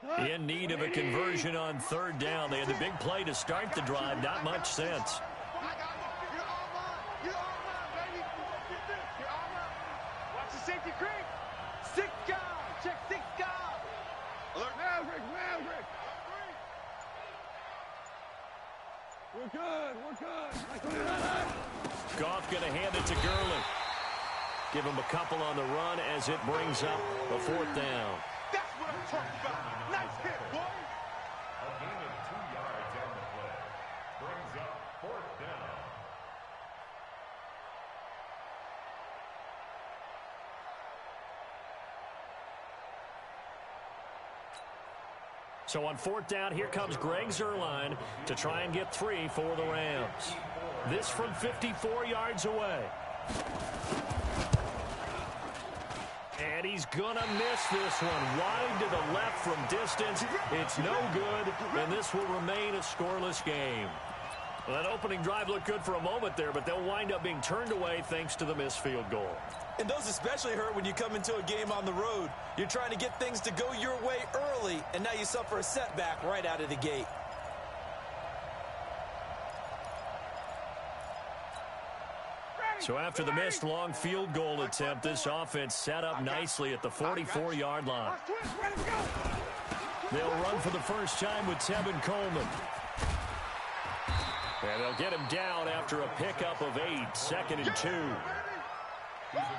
In need of a conversion on third down. They had the big play to start the drive. Not much sense. Watch the safety creep. 6 guard. Check 6 guard. Alert. Maverick. We're good. Goff going to hand it to Gurley. Give him a couple on the run as it brings up a 4th down. That's what I'm talking about. Nice hit, boy. A gain of 2 yards on the play. Brings up 4th down. So on 4th down, here comes Greg Zuerlein to try and get 3 for the Rams. This from 54 yards away. And he's going to miss this one. Wide to the left from distance. It's no good, and this will remain a scoreless game. Well, that opening drive looked good for a moment there, but they'll wind up being turned away thanks to the missed field goal. And those especially hurt when you come into a game on the road. You're trying to get things to go your way early, and now you suffer a setback right out of the gate. So after the missed long field goal attempt, this offense set up nicely at the 44-yard line. They'll run for the first time with Tevin Coleman. And they'll get him down after a pickup of 8, 2nd and 2.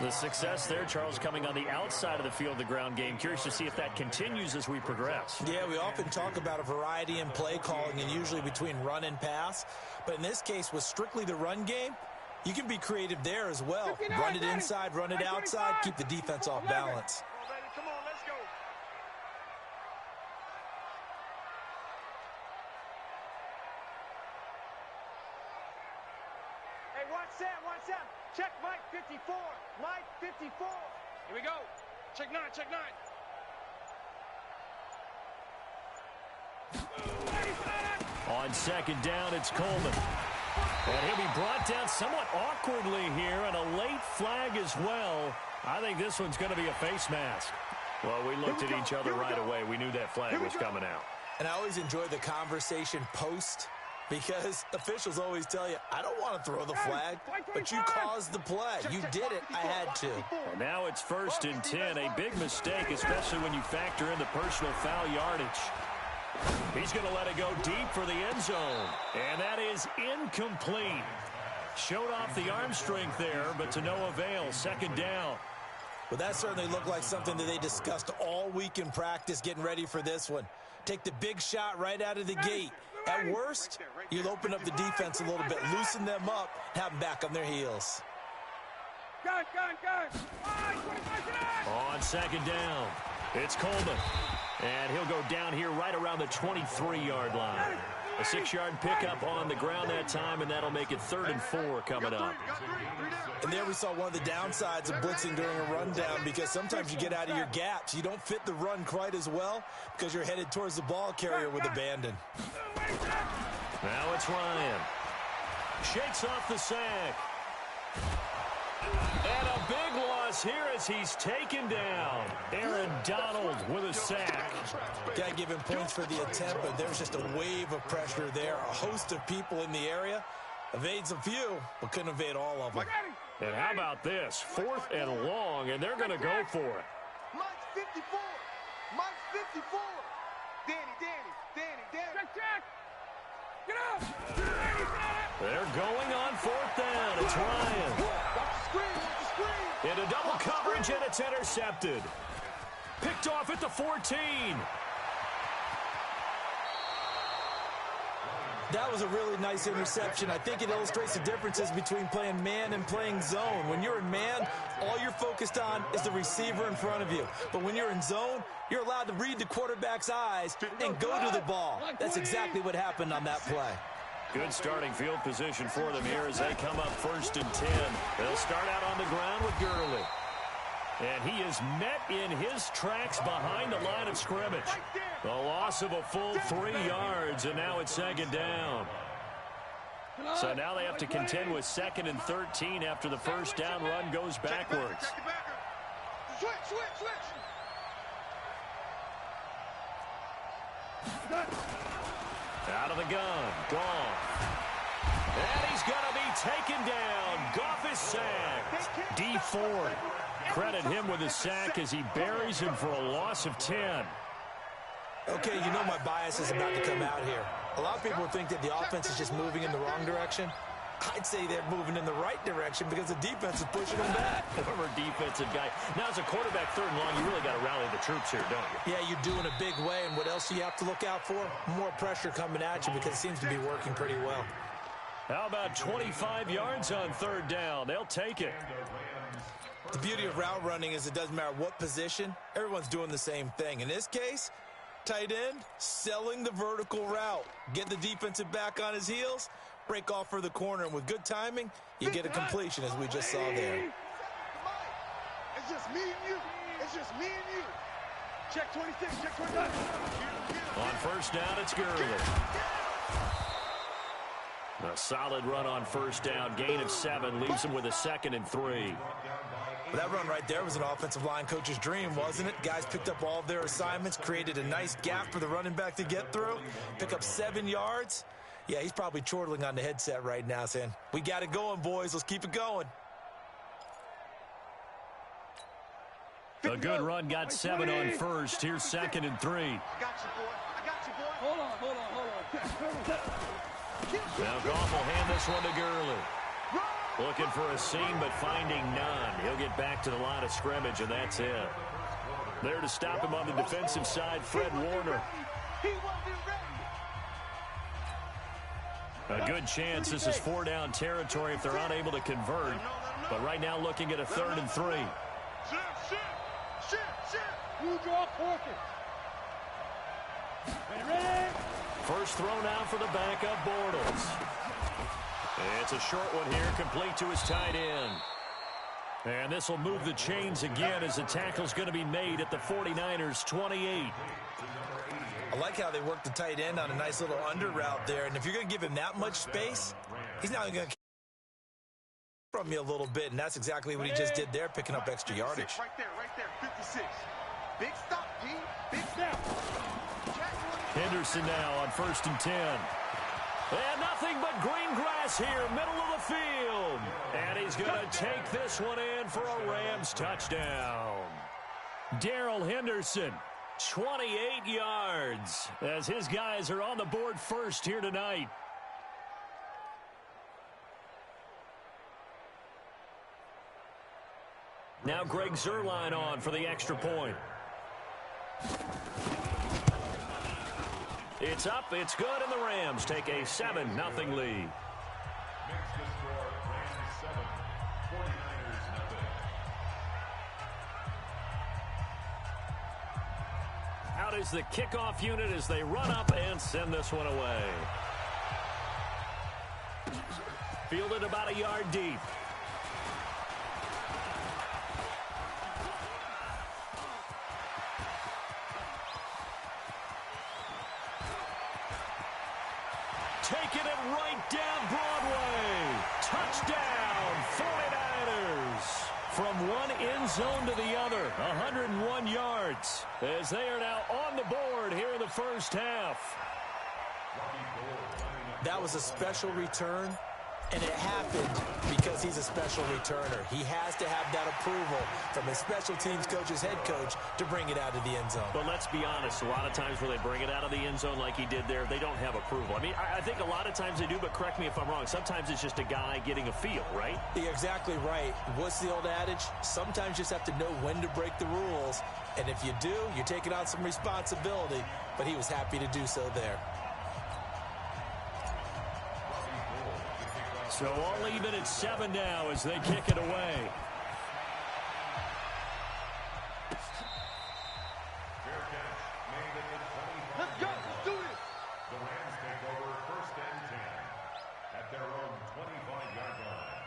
The success there, Charles, coming on the outside of the field, the ground game. Curious to see if that continues as we progress. Yeah, we often talk about a variety in play calling and usually between run and pass. But in this case, with strictly the run game, you can be creative there as well. Run it inside, run it outside, keep the defense off balance. Come on, let's go. Hey, watch that. Check Mike 54. Mike 54. Here we go. Check 9. On 2nd down, it's Coleman. And he'll be brought down somewhat awkwardly here, and a late flag as well. I think this one's going to be a face mask. Well, we looked at each other right away. We knew that flag was coming out. And I always enjoy the conversation post, because officials always tell you, I don't want to throw the flag, but you caused the play. You did it. I had to. And now it's 1st and 10. A big mistake, especially when you factor in the personal foul yardage. He's going to let it go deep for the end zone. And that is incomplete. Showed off the arm strength there, but to no avail. 2nd down. Well, that certainly looked like something that they discussed all week in practice getting ready for this one. Take the big shot right out of the gate. At worst, you'll open up the defense a little bit, loosen them up, have them back on their heels. Gun. On 2nd down, it's Coleman. And he'll go down here right around the 23-yard line. A 6-yard pickup on the ground that time, and that'll make it 3rd and 4 coming up. And there we saw one of the downsides of blitzing during a rundown, because sometimes you get out of your gaps. You don't fit the run quite as well because you're headed towards the ball carrier with abandon. Now it's Ryan. Shakes off the sack. And a big loss here as he's taken down. Aaron Donald with a sack. Got to give him points for the attempt, but there's just a wave of pressure there. A host of people in the area. Evades a few, but couldn't evade all of them. And how about this? 4th and long, and they're going to go for it. Mike's 54. Mike's 54. Danny. Check. Get up. They're going on 4th down. It's Ryan. Watch the screen. Into double coverage, and it's intercepted. Picked off at the 14. That was a really nice interception. I think it illustrates the differences between playing man and playing zone. When you're in man, all you're focused on is the receiver in front of you. But when you're in zone, you're allowed to read the quarterback's eyes and go to the ball. That's exactly what happened on that play. Good starting field position for them here as they come up 1st and 10. They'll start out on the ground with Gurley. And he is met in his tracks behind the line of scrimmage. A loss of a full 3 yards, and now it's 2nd down. So now they have to contend with 2nd and 13 after the first down run goes backwards. Switch. Out of the gun. Goff. And he's going to be taken down. Goff is sacked. D Ford. Credit him with a sack as he buries him for a loss of 10. Okay, you know my bias is about to come out here. A lot of people think that the offense is just moving in the wrong direction. I'd say they're moving in the right direction because the defense is pushing them back. Former defensive guy. Now, as a quarterback, third and long, you really got to rally the troops here, don't you? Yeah, you do in a big way. And what else do you have to look out for? More pressure coming at you because it seems to be working pretty well. How about 25 yards on third down? They'll take it. The beauty of route running is it doesn't matter what position. Everyone's doing the same thing. In this case, tight end, selling the vertical route. Get the defensive back on his heels, break off for the corner, and with good timing, you get a completion, as we just saw there. It's just me and you. It's just me and you. Check 26, check 29. On first down, it's Gurley. A solid run on first down. Gain of 7 leaves him with a 2nd and 3. That run right there was an offensive line coach's dream, wasn't it? Guys picked up all of their assignments, created a nice gap for the running back to get through, pick up 7 yards. Yeah, he's probably chortling on the headset right now saying, we got it going, boys. Let's keep it going. A good run, got 7 on first. Here's 2nd and 3. I got you, boy. I got you, boy. Hold on. Now Goff will hand this one to Gurley. Looking for a seam, but finding none. He'll get back to the line of scrimmage, and that's it. There to stop him on the defensive side, Fred Warner. He wasn't ready. A good chance this is 4-down territory if they're unable to convert. But right now looking at a 3rd and 3. Shit. You draw forfeit. Ready? First throw now for the backup, Bortles. It's a short one here, complete to his tight end. And this will move the chains again as the tackle's going to be made at the 49ers' 28. I like how they work the tight end on a nice little under route there. And if you're going to give him that much space, he's not going to from you a little bit. And that's exactly what he just did there, picking up extra yardage. Right there, 56. Big stop, G. Big stop. Henderson now on 1st and 10. And nothing but green grass here, middle of the field. And he's going to take this one in for a Rams touchdown. Darrell Henderson, 28 yards, as his guys are on the board first here tonight. Now Greg Zuerlein on for the extra point. It's up, it's good, and the Rams take a 7-0 lead. Makes the score Rams 7, 49ers nothing. Out is the kickoff unit as they run up and send this one away. Fielded about a yard deep. Taking it right down Broadway. Touchdown, 49ers. From one end zone to the other, 101 yards, as they are now on the board here in the first half. That was a special return, and it happened because he's a special returner. He has to have that approval from his special teams coach's head coach to bring it out of the end zone. But let's be honest, a lot of times when they bring it out of the end zone like he did there, they don't have approval. I mean, I think a lot of times they do, but correct me if I'm wrong. Sometimes it's just a guy getting a feel, right? You're exactly right. What's the old adage? Sometimes you just have to know when to break the rules, and if you do, you're taking on some responsibility, but he was happy to do so there. So all even at 7 now as they kick it away. Let's go. Let's do this. The Rams take over 1st and 10 at their own 25-yard line.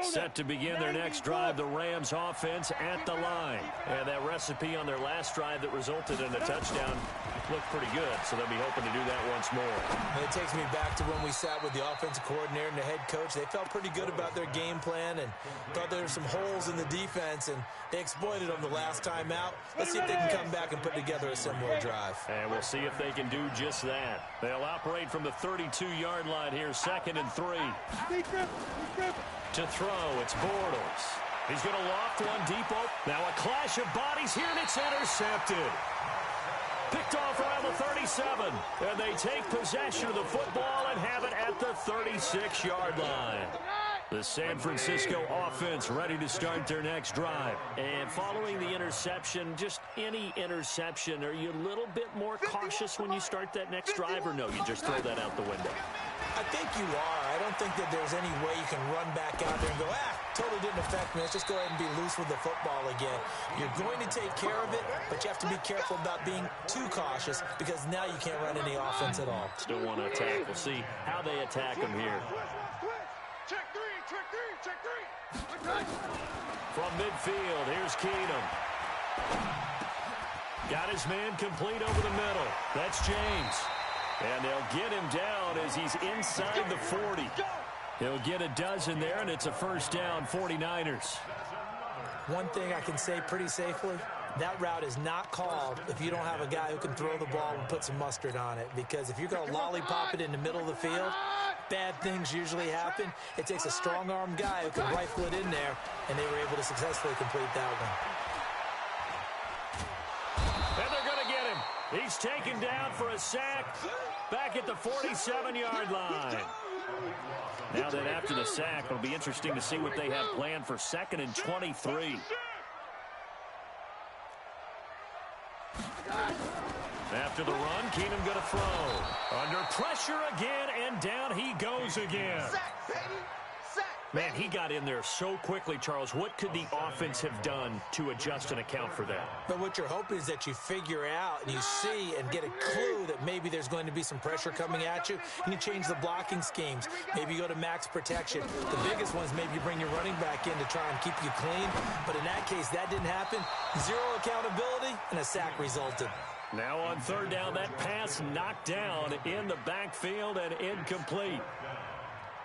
Set to begin their next drive, the Rams offense at the line. And that recipe on their last drive that resulted in a touchdown looked pretty good, so they'll be hoping to do that once more. And it takes me back to when we sat with the offensive coordinator and the head coach. They felt pretty good about their game plan and thought there were some holes in the defense, and they exploited them the last time out. Let's see if they can come back and put together a similar drive. And we'll see if they can do just that. They'll operate from the 32-yard line here, 2nd and 3. To throw, it's Bortles. He's going to loft one deep. Now a clash of bodies here, and it's intercepted. Picked off around the 37, and they take possession of the football and have it at the 36-yard line. The San Francisco offense ready to start their next drive. And following the interception, just any interception, are you a little bit more cautious when you start that next drive, or no, you just throw that out the window? I think you are. I don't think that there's any way you can run back out there and go, totally didn't affect me. Let's just go ahead and be loose with the football again. You're going to take care of it, but you have to be careful about being too cautious because now you can't run any offense at all. Still want to attack. We'll see how they attack him here. Check three. From midfield, here's Keenum. Got his man complete over the middle. That's James. And they'll get him down as he's inside the 40. He'll get a dozen there, and it's a first down, 49ers. One thing I can say pretty safely, that route is not called if you don't have a guy who can throw the ball and put some mustard on it. Because if you're going to lollipop it in the middle of the field, bad things usually happen. It takes a strong-arm guy who can rifle it in there, and they were able to successfully complete that one. And they're going to get him. He's taken down for a sack back at the 47-yard line. Now that after the sack, it'll be interesting to see what they have planned for 2nd and 23. After the run, Keenum going to throw. Under pressure again, and down he goes again. Man, he got in there so quickly, Charles. What could the offense have done to adjust and account for that? But what you're hoping is that you figure out and you see and get a clue that maybe there's going to be some pressure coming at you, and you change the blocking schemes. Maybe you go to max protection. The biggest one is maybe you bring your running back in to try and keep you clean. But in that case, that didn't happen. Zero accountability, and a sack resulted. Now on 3rd down, that pass knocked down in the backfield and incomplete.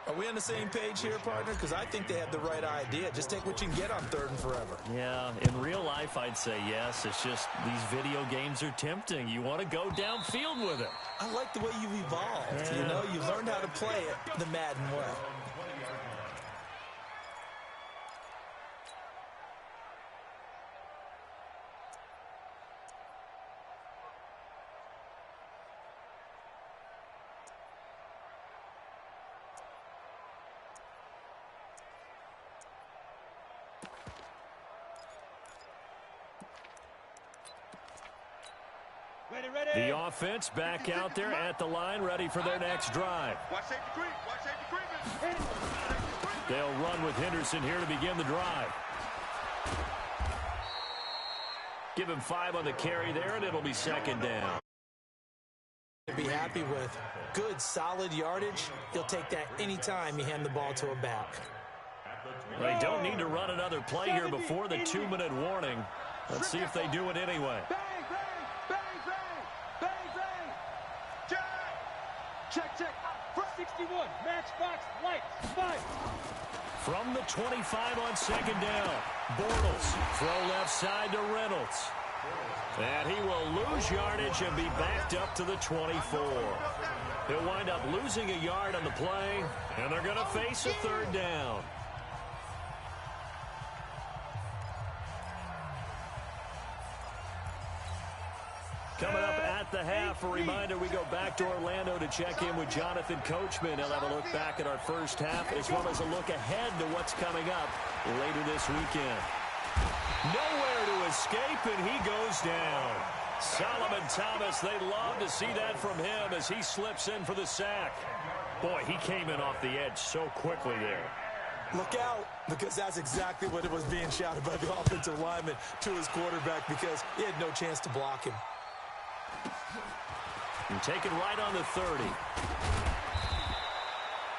Are we on the same page here, partner? Because I think they have the right idea. Just take what you can get on 3rd and forever. Yeah, in real life, I'd say yes. It's just these video games are tempting. You want to go downfield with it. I like the way you've evolved. Yeah. You know, you learned how to play it the Madden way. The offense back out there at the line, ready for their next drive. They'll run with Henderson here to begin the drive. Give him 5 on the carry there, and it'll be 2nd down. To be happy with good, solid yardage, you'll take that anytime you hand the ball to a back. They don't need to run another play here before the 2-minute warning. Let's see if they do it anyway. Check. 61, matchbox, lights, 5. From the 25 on 2nd down, Bortles, throw left side to Reynolds. And he will lose yardage and be backed up to the 24. He'll wind up losing a yard on the play, and they're going to face a 3rd down. Coming up at the half, a reminder, we go back to Orlando to check in with Jonathan Coachman. He'll have a look back at our first half as well as a look ahead to what's coming up later this weekend. Nowhere to escape, and he goes down. Solomon Thomas, they'd love to see that from him as he slips in for the sack. Boy, he came in off the edge so quickly there. Look out, because that's exactly what it was being shouted by the offensive lineman to his quarterback because he had no chance to block him. And taken right on the 30.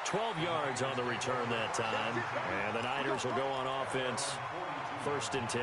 12 yards on the return that time. And the Niners will go on offense. 1st and 10.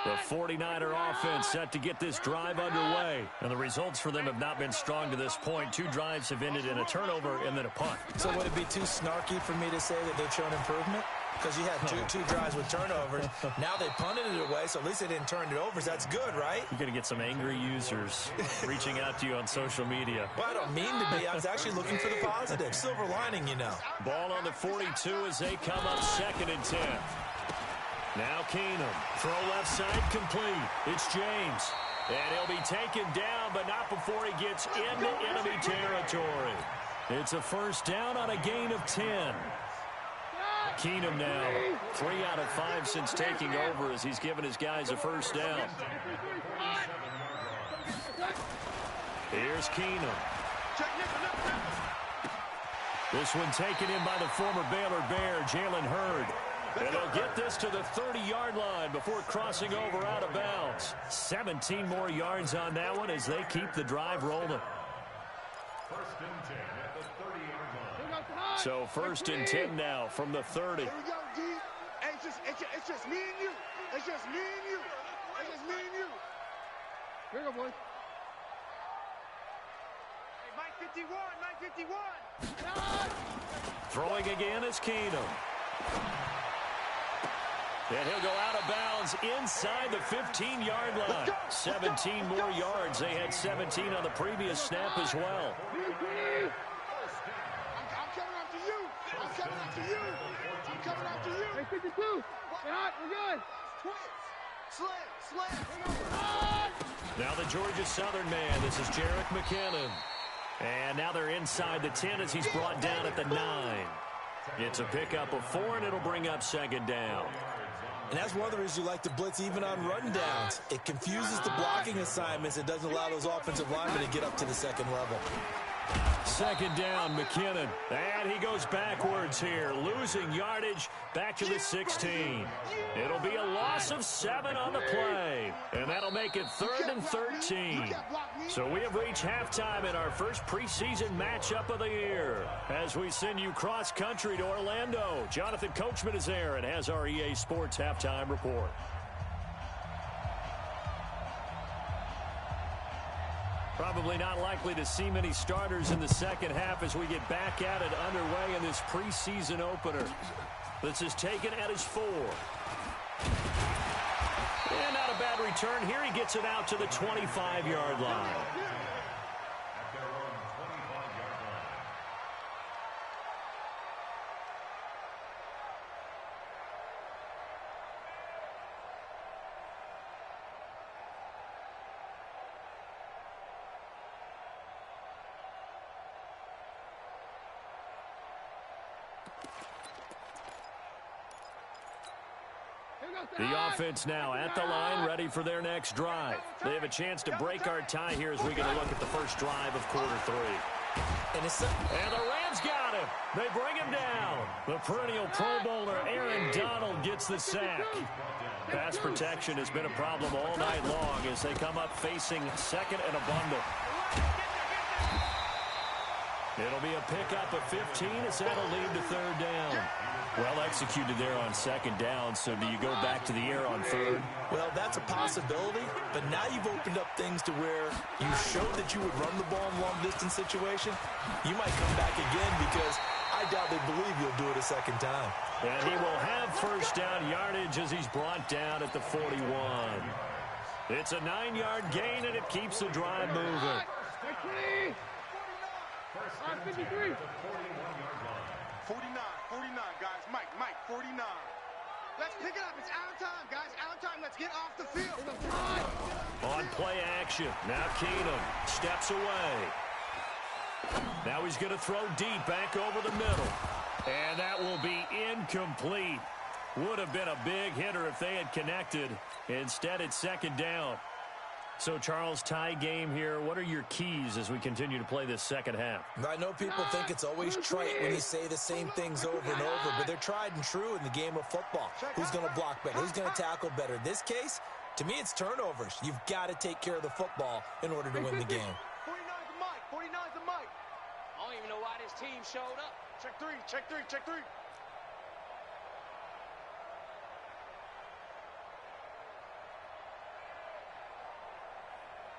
The 49er offense set to get this drive underway. And the results for them have not been strong to this point. 2 drives have ended in a turnover and then a punt. So would it be too snarky for me to say that they've shown improvement? Because you had two drives with turnovers. Now they punted it away, so at least they didn't turn it over. So that's good, right? You're going to get some angry users reaching out to you on social media. Well, I don't mean to be. I was actually looking for the positive. Silver lining, you know. Ball on the 42 as they come up 2nd and 10. Now Keenum. Throw left side complete. It's James. And he'll be taken down, but not before he gets into enemy territory. It's a 1st down on a gain of 10. Keenum now 3 out of 5 since taking over as he's given his guys a 1st down. Here's Keenum. This one taken in by the former Baylor Bear, Jalen Hurd. And he'll get this to the 30-yard line before crossing over out of bounds. 17 more yards on that one as they keep the drive rolling. 1st and 10 at the 30-yard line. So 1st and 10 now from the 30. Here we go, D. It's just me and you. It's just me and you. It's just me and you. Here we go, boys. Hey, Mike 51, Mike 51. Throwing again is Keenum. And he'll go out of bounds inside the 15-yard line. 17 more yards. They had 17 on the previous snap as well. I'm coming after you. I'm coming after you. I'm coming after you. Hey, 52. We're good. Now the Georgia Southern man. This is Jerick McKinnon. And now they're inside the 10 as he's brought down at the 9. It's a pickup of 4, and it'll bring up 2nd down. And that's one of the reasons you like to blitz even on run downs. It confuses the blocking assignments. It doesn't allow those offensive linemen to get up to the 2nd level. 2nd down, McKinnon. And he goes backwards here, losing yardage back to the 16. It'll be a loss of 7 on the play. And that'll make it 3rd and 13. So we have reached halftime in our first preseason matchup of the year. As we send you cross-country to Orlando, Jonathan Coachman is there and has our EA Sports halftime report. Probably not likely to see many starters in the 2nd half as we get back at it underway in this preseason opener. This is taken at his 4. And not a bad return here. He gets it out to the 25-yard line. At their own 25-yard line. The offense now at the line, ready for their next drive. They have a chance to break our tie here as we get a look at the first drive of quarter 3. And the Rams got him. They bring him down. The perennial Pro Bowler Aaron Donald gets the sack. Pass protection has been a problem all night long as they come up facing 2nd and a bundle. It'll be a pickup of 15 as that'll lead to 3rd down. Well executed there on 2nd down, so do you go back to the air on 3rd? Well, that's a possibility, but now you've opened up things to where you showed that you would run the ball in long-distance situation. You might come back again because I doubt they believe you'll do it a 2nd time. And he will have 1st down yardage as he's brought down at the 41. It's a 9-yard gain, and it keeps the drive moving. 53. 49, guys. Mike, 49. Let's pick it up. It's out time, guys. Out time. Let's get off the field. On play action. Now Keenum steps away. Now he's going to throw deep back over the middle. And that will be incomplete. Would have been a big hitter if they had connected. Instead, it's 2nd down. So, Charles, tie game here. What are your keys as we continue to play this second half? I know people think it's always trite when you say the same things over and over, but they're tried and true in the game of football. Who's going to block better? Who's going to tackle better? In this case, to me, it's turnovers. You've got to take care of the football in order to win the game. 49's the mic. 49's the mic. I don't even know why this team showed up. Check three. Check three. Check three.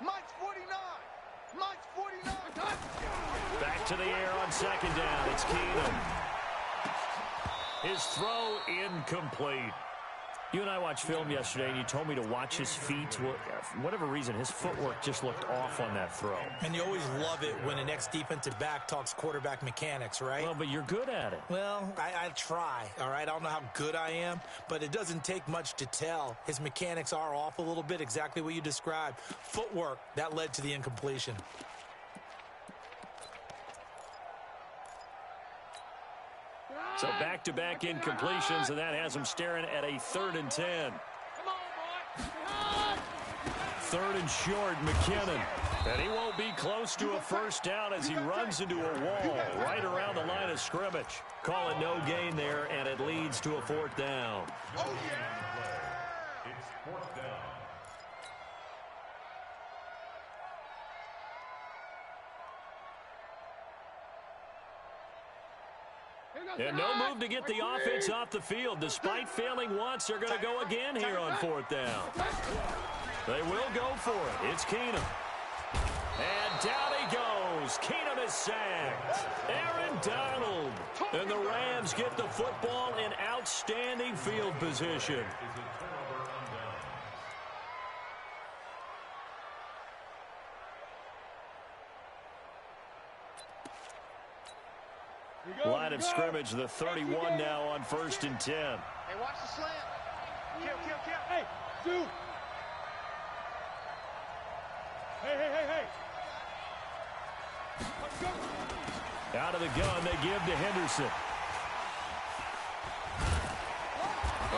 Mike's 49. Mike's 49. Back to the air on second down. It's Keenum. His throw incomplete. You and I watched film yesterday, and you told me to watch his feet. For whatever reason, his footwork just looked off on that throw. And you always love it when an ex-defensive back talks quarterback mechanics, right? Well, but you're good at it. Well, I try, all right? I don't know how good I am, but it doesn't take much to tell. His mechanics are off a little bit, exactly what you described. Footwork, that led to the incompletion. So back-to-back incompletions, and that has him staring at a 3rd and 10. Come on, boy. 3rd and short, McKinnon. And he won't be close to a first down as he runs into a wall right around the line of scrimmage. Call it no gain there, and it leads to a 4th down. Oh, yeah. It's 4th down. And no move to get the offense off the field. Despite failing once, they're going to go again here on 4th down. They will go for it. It's Keenum. And down he goes. Keenum is sacked. Aaron Donald. And the Rams get the football in outstanding field position. Line of scrimmage, the 31 now on 1st and 10. Hey, watch the slant. Kill. Hey, dude. Hey. Let's go. Out of the gun, they give to Henderson.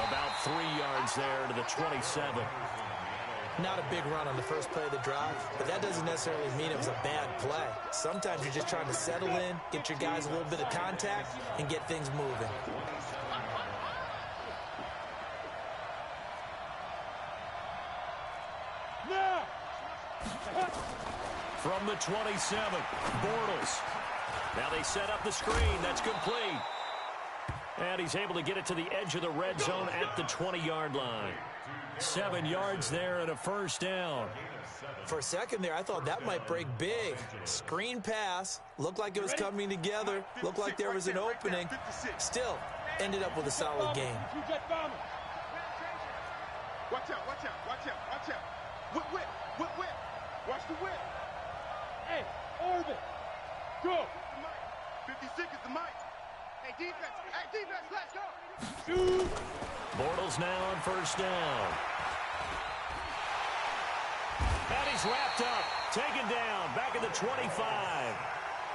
About 3 yards there to the 27. Not a big run on the first play of the drive, but that doesn't necessarily mean it was a bad play. Sometimes you're just trying to settle in, get your guys a little bit of contact, and get things moving. Now. From the 27, Bortles. Now they set up the screen. That's complete. And he's able to get it to the edge of the red zone at the 20-yard line. 7 yards there and a first down. For a second there, I thought that might break big. Screen pass. Looked like it was coming together. Looked like there was an opening. Still, ended up with a solid game. Watch out. Whip. Watch the whip. Hey, orbit. Go. 56 is the mic. Hey, defense, let's go. Shoot. Bortles now on first down. And he's wrapped up, taken down, back at the 25.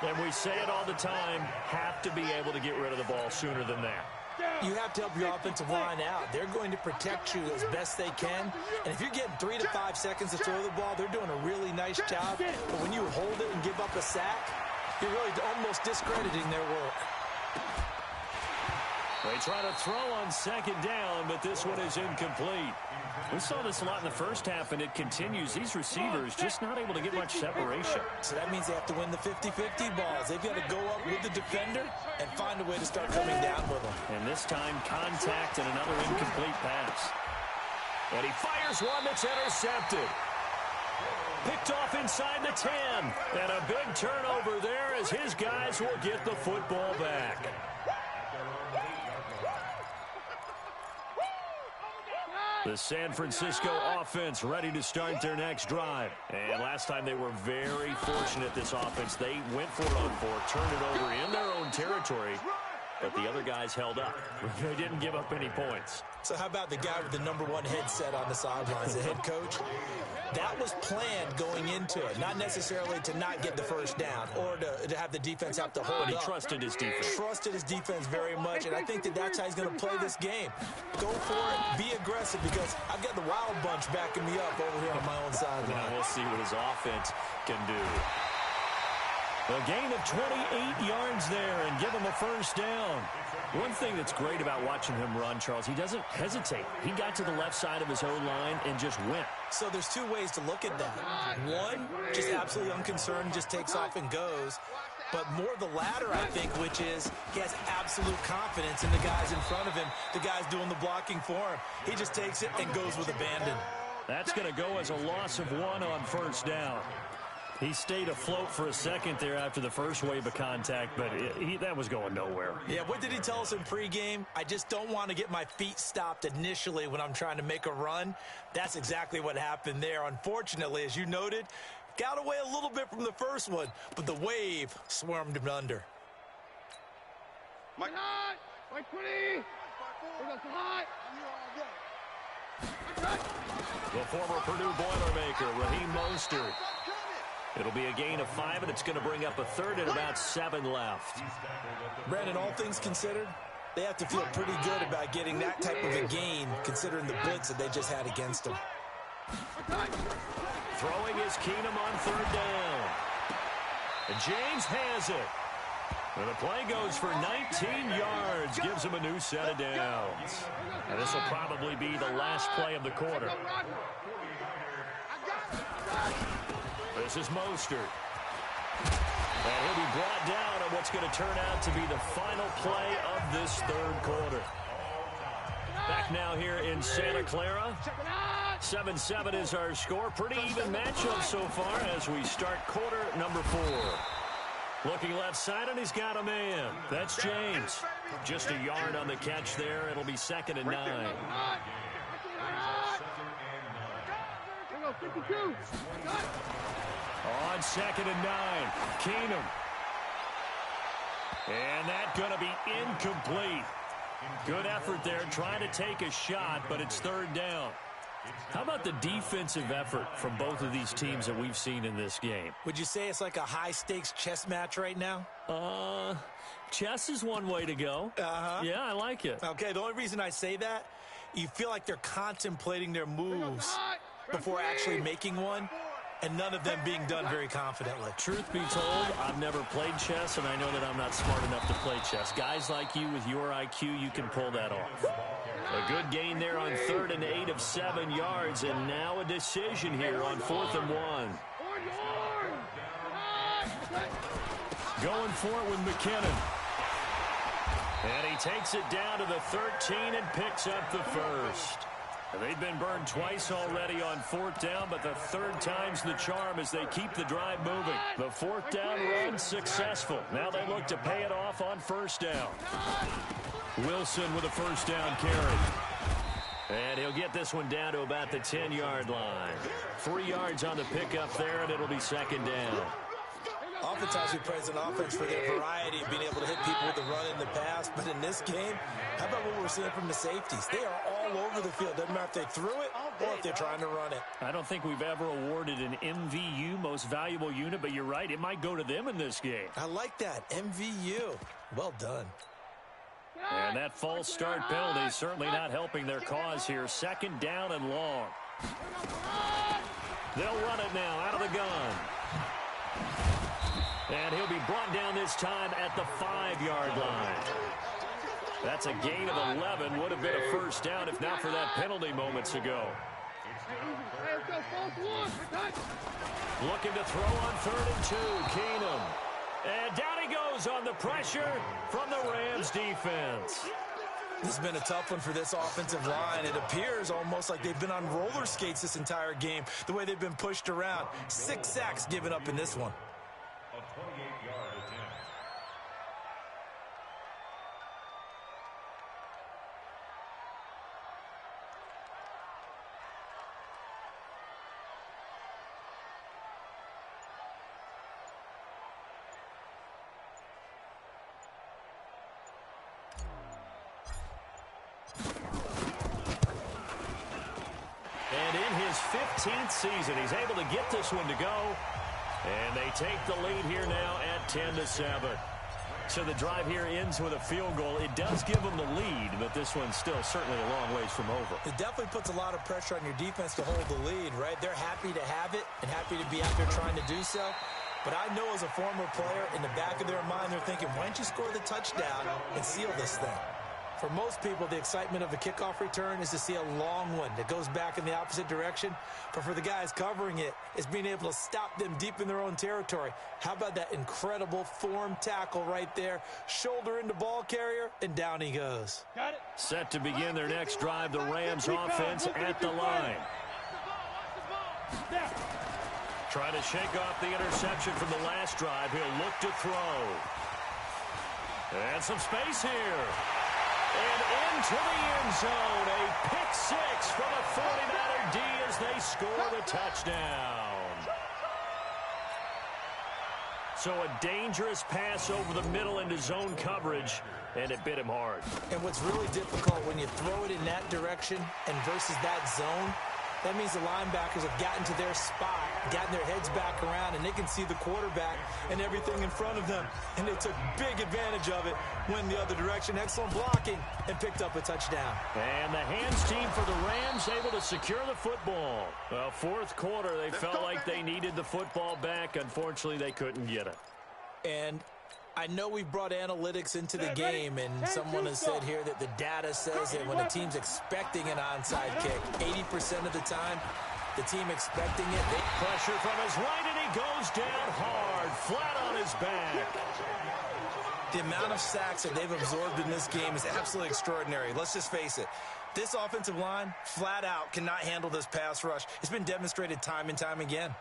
And we say it all the time, have to be able to get rid of the ball sooner than that. You have to help your offensive line out. They're going to protect you as best they can. And if you're getting 3 to 5 seconds to throw the ball, they're doing a really nice job. But when you hold it and give up a sack, you're really almost discrediting their work. They try to throw on second down, but this one is incomplete. We saw this a lot in the first half, and it continues. These receivers just not able to get much separation. So that means they have to win the 50-50 balls. They've got to go up with the defender and find a way to start coming down with them. And this time, contact and another incomplete pass. And he fires one that's intercepted. Picked off inside the 10. And a big turnover there as his guys will get the football back. The San Francisco offense ready to start their next drive. And last time they were very fortunate, this offense. They went for it on 4, turned it over in their own territory, but the other guys held up. They didn't give up any points. So how about the guy with the #1 headset on the sidelines, the head coach? That was planned going into it, not necessarily to not get the first down or to have the defense have to hold up. But he trusted his defense. Trusted his defense very much, and I think that's how he's going to play this game. Go for it, be aggressive, because I've got the Wild Bunch backing me up over here on my own sideline. Now we'll see what his offense can do. A gain of 28 yards there and give him a first down. One thing that's great about watching him run, Charles, he doesn't hesitate. He got to the left side of his O-line and just went. So there's two ways to look at that. One, just absolutely unconcerned, just takes off and goes. But more the latter, I think, which is he has absolute confidence in the guys in front of him, the guys doing the blocking for him. He just takes it and goes with abandon. That's going to go as a loss of 1 on first down. He stayed afloat for a second there after the first wave of contact, but that was going nowhere. Yeah, what did he tell us in pregame? I just don't want to get my feet stopped initially when I'm trying to make a run. That's exactly what happened there. Unfortunately, as you noted, got away a little bit from the first one, but the wave swarmed him under. Mike 20. The former Purdue Boilermaker, Raheem Mostert. It'll be a gain of 5, and it's going to bring up a third and about 7 left. Brandon, all things considered, they have to feel pretty good about getting that type of a gain, considering the blitz that they just had against them. Throwing is Keenum on third down. And James has it. And the play goes for 19 yards, gives him a new set of downs. And this will probably be the last play of the quarter. This is Mostert. And he'll be brought down on what's going to turn out to be the final play of this third quarter. Back now here in Santa Clara. 7-7 is our score. Pretty even matchup so far as we start quarter number 4. Looking left side, and he's got a man. That's James. Just a yard on the catch there. It'll be 2nd and 9. On 2nd and 9, Keenum. And that's going to be incomplete. Good effort there, trying to take a shot, but it's third down. How about the defensive effort from both of these teams that we've seen in this game? Would you say it's like a high-stakes chess match right now? Chess is one way to go. Yeah, I like it. Okay, the only reason I say that, you feel like they're contemplating their moves before actually making one, and none of them being done very confidently. Truth be told, I've never played chess, and I know that I'm not smart enough to play chess. Guys like you with your IQ, you can pull that off. A good gain there on 3rd and 8 of 7 yards, and now a decision here on 4th and 1. Going for it with McKinnon. And he takes it down to the 13 and picks up the first. They've been burned twice already on 4th down, but the 3rd time's the charm as they keep the drive moving. The 4th down run successful. Now they look to pay it off on 1st down. Wilson with a 1st down carry. And he'll get this one down to about the 10-yard line. 3 yards on the pickup there, and it'll be 2nd down. Oftentimes we praise an offense for their variety of being able to hit people with the run in the past, but in this game, how about what we're seeing from the safeties? They are all over the field. Doesn't matter if they threw it or if they're trying to run it. I don't think we've ever awarded an MVU, most valuable unit, but you're right, it might go to them in this game. I like that, MVU. Well done. And that false start penalty certainly not helping their cause here. 2nd down and long. They'll run it now out of the gun. And he'll be brought down this time at the 5-yard line. That's a gain of 11. Would have been a 1st down if not for that penalty moments ago. Looking to throw on 3rd and 2. Keenum. And down he goes on the pressure from the Rams defense. This has been a tough one for this offensive line. It appears almost like they've been on roller skates this entire game, the way they've been pushed around. 6 sacks given up in this one. A 28-yard attempt. 17th season. He's able to get this one to go. And they take the lead here now at 10-7. So the drive here ends with a field goal. It does give them the lead, but this one's still certainly a long ways from over. It definitely puts a lot of pressure on your defense to hold the lead, right? They're happy to have it and happy to be out there trying to do so. But I know as a former player, in the back of their mind, they're thinking, why don't you score the touchdown and seal this thing? For most people, the excitement of a kickoff return is to see a long one that goes back in the opposite direction. But for the guys covering it, it's being able to stop them deep in their own territory. How about that incredible form tackle right there? Shoulder into ball carrier, and down he goes. Got it. Set to begin their next drive, the Rams offense at the line. Trying to shake off the interception from the last drive. He'll look to throw. And some space here. And into the end zone. A pick six from a 49er D as they score the touchdown. So a dangerous pass over the middle into zone coverage, and it bit him hard. And what's really difficult when you throw it in that direction and versus that zone, that means the linebackers have gotten to their spot, gotten their heads back around, and they can see the quarterback and everything in front of them. And they took big advantage of it, went the other direction, excellent blocking, and picked up a touchdown. And the hands team for the Rams able to secure the football. Well, fourth quarter, they felt like they needed the football back. Unfortunately, they couldn't get it. And I know we've brought analytics into the game, and someone has said here that the data says that when a team's expecting an onside kick, 80% of the time, the team expecting it. Pressure from his right, and he goes down hard, flat on his back. The amount of sacks that they've absorbed in this game is absolutely extraordinary. Let's just face it. This offensive line, flat out, cannot handle this pass rush. It's been demonstrated time and time again.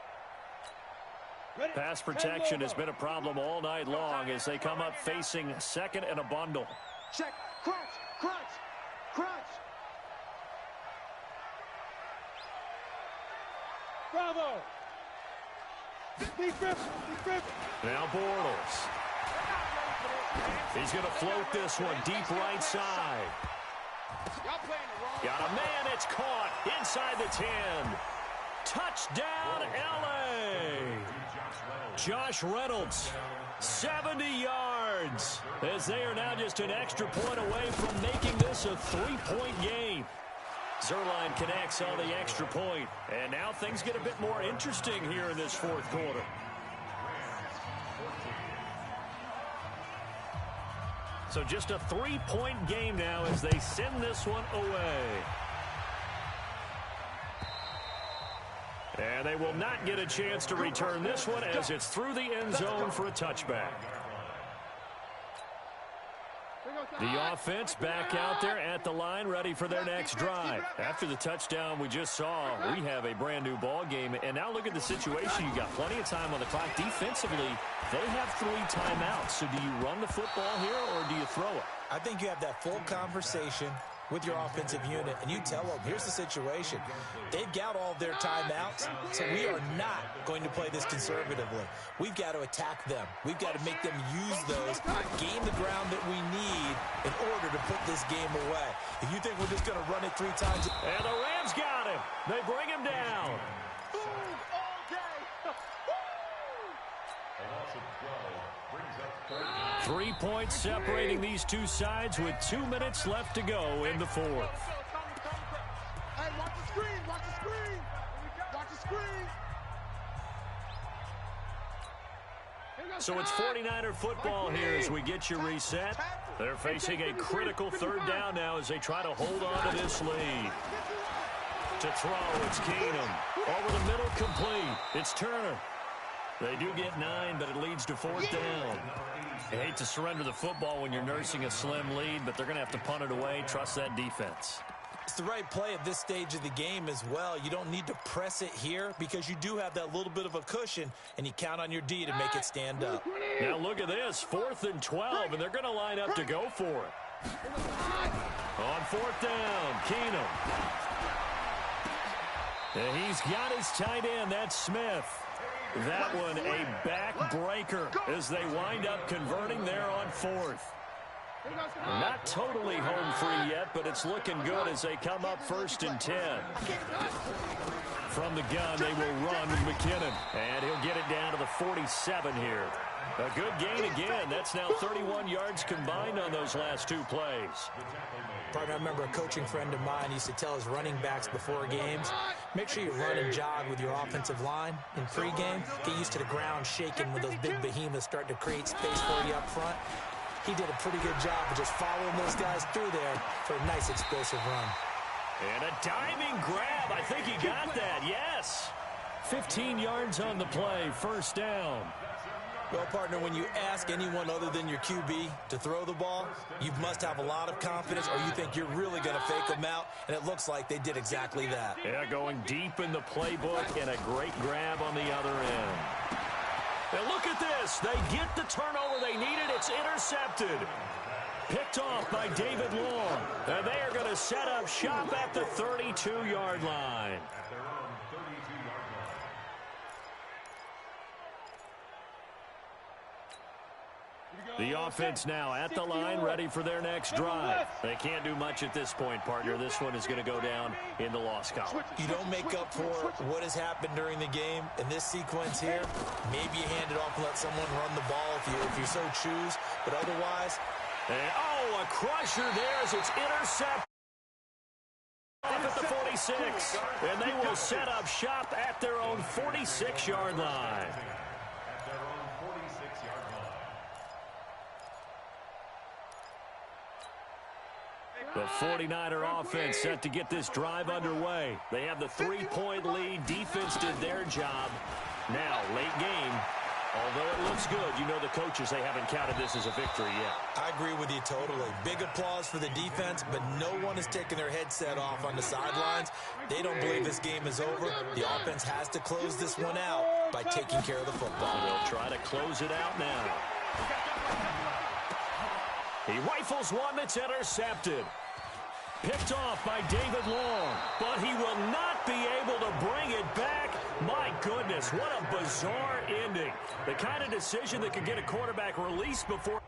Pass protection has been a problem all night long as they come up facing second and a bundle. Check. Crunch. Crunch. Crunch. Bravo. Deep grip. Deep grip. Now Bortles. He's going to float this one deep right side. Got a man. It's caught inside the 10. Touchdown, L.A. Josh Reynolds, 70 yards, as they are now just an extra point away from making this a three-point game. Zerline connects on the extra point, and now things get a bit more interesting here in this fourth quarter. So just a three-point game now as they send this one away. And they will not get a chance to return this one as it's through the end zone for a touchback. The offense back out there at the line, ready for their next drive. After the touchdown we just saw, we have a brand new ball game. And now look at the situation. You got plenty of time on the clock. Defensively, they have 3 timeouts. So do you run the football here or do you throw it? I think you have that full conversation with your offensive unit, and you tell them, here's the situation. They've got all of their timeouts, so we are not going to play this conservatively. We've got to attack them. We've got to make them use those, gain the ground that we need in order to put this game away. If you think we're just going to run it 3 times. And the Rams got him. They bring him down. 3 points separating these two sides with 2 minutes left to go in the fourth. Hey, watch the screen, watch the screen. Watch the screen. So it's 49er football here as we get you reset. They're facing a critical third down now as they try to hold on to this lead. To throw, it's Keenum. Over the middle, complete. It's Turner. They do get 9, but it leads to 4th down. You hate to surrender the football when you're nursing a slim lead, but they're going to have to punt it away. Trust that defense. It's the right play at this stage of the game as well. You don't need to press it here because you do have that little bit of a cushion, and you count on your D to make it stand up. Now look at this, 4th and 12, and they're going to line up to go for it. On 4th down, Keenum. And he's got his tight end, that's Smith. That one a backbreaker as they wind up converting there on 4th. Not totally home free yet, but it's looking good as they come up 1st and 10. From the gun, they will run with McKinnon. And he'll get it down to the 47 here. A good gain again. That's now 31 yards combined on those last 2 plays. Partner, I remember a coaching friend of mine used to tell his running backs before games, make sure you run and jog with your offensive line in pregame. Get used to the ground shaking when those big behemoths start to create space for you up front. He did a pretty good job of just following those guys through there for a nice explosive run. And a diving grab. I think he got that. Yes. 15 yards on the play. 1st down. Well, partner, when you ask anyone other than your QB to throw the ball, you must have a lot of confidence or you think you're really going to fake them out, and it looks like they did exactly that. Yeah, going deep in the playbook and a great grab on the other end. And look at this. They get the turnover they needed. It's intercepted. Picked off by David Long. And they are going to set up shop at the 32-yard line. The offense now at the line, ready for their next drive. They can't do much at this point, partner. This one is going to go down in the loss column. You don't make up for what has happened during the game. In this sequence here, maybe you hand it off and let someone run the ball if you so choose. But otherwise... And, a crusher there as it's intercepted off at the 46. And they will set up shop at their own 46-yard line. The 49er offense set to get this drive underway. They have the 3-point lead. Defense did their job. Now, late game, although it looks good, you know the coaches, they haven't counted this as a victory yet. I agree with you totally. Big applause for the defense, but no one is taking their headset off on the sidelines. They don't believe this game is over. The offense has to close this one out by taking care of the football. They'll try to close it out now. He rifles one that's intercepted. Picked off by David Long, but he will not be able to bring it back. My goodness, what a bizarre ending. The kind of decision that could get a quarterback released before...